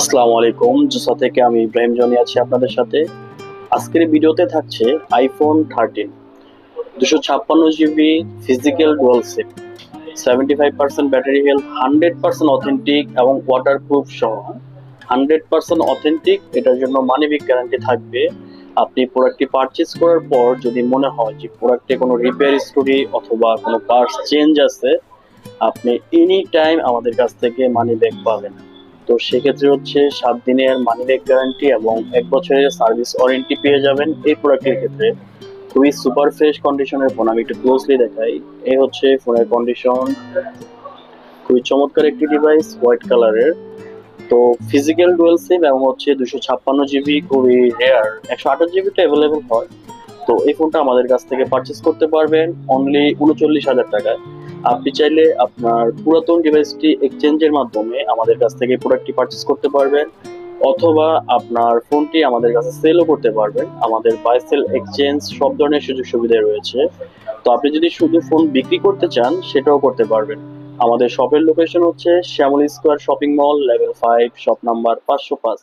আসসালামু আলাইকুম, জোসা থেকে আমি ইব্রাহিম জনি আছি আপনাদের সাথে। আজকের ভিডিওতে থাকছে iPhone 13 256 GB physical dual SIM, 75% battery health, 100% authentic এবং ওয়াটারপ্রুফ সহ। 100% অথেন্টিক, এটার জন্য মানি ব্যাক গ্যারান্টি থাকবে। আপনি প্রোডাক্টটি পারচেজ করার পর যদি মনে হয় যে প্রোডাক্টে কোনো রিপেয়ার স্টোরি অথবা কোনো পার্টস চেঞ্জ আছে, আপনি এনি টাইম আমাদের কাছ থেকে মানি ব্যাক পাবেন। তো সেক্ষেত্রে হচ্ছে 7 দিনের মানি ব্যাক গ্যারান্টি এবং 1 বছরের সার্ভিস ওয়ারেন্টি পেয়ে যাবেন এই প্রোডাক্টের ক্ষেত্রে। খুবই সুপার ফ্রেশ কন্ডিশনের ফোন, আমি একটু ক্লোজলি দেখাই। এই হচ্ছে ফোনের কন্ডিশন, খুবই চমৎকার একটি ডিভাইস, হোয়াইট কালারের। তো ফিজিক্যাল ডুয়াল সিম এবং হচ্ছে 256 জিবি খুবই রেয়ার, 128 জিবিটা অ্যাভেলেবল হয়। তো এই ফোনটা আমাদের কাছ থেকে পারচেস করতে পারবেন অনলি 39,000 টাকায়। আপনি চাইলে আপনার পুরাতন ডিভাইসটি এক্সচেঞ্জের মাধ্যমে আমাদের কাছ থেকে প্রোডাক্টটি পারচেস করতে পারবেন, অথবা আপনার ফোনটি আমাদের কাছে সেলও করতে পারবেন। আমাদের বাই সেল এক্সচেঞ্জ সব ধরনের সুযোগ সুবিধা রয়েছে। তো আপনি যদি শুধু ফোন বিক্রি করতে চান সেটাও করতে পারবেন। আমাদের শপের লোকেশন হচ্ছে Shyamoli square shopping mall, level 5, shop number 505।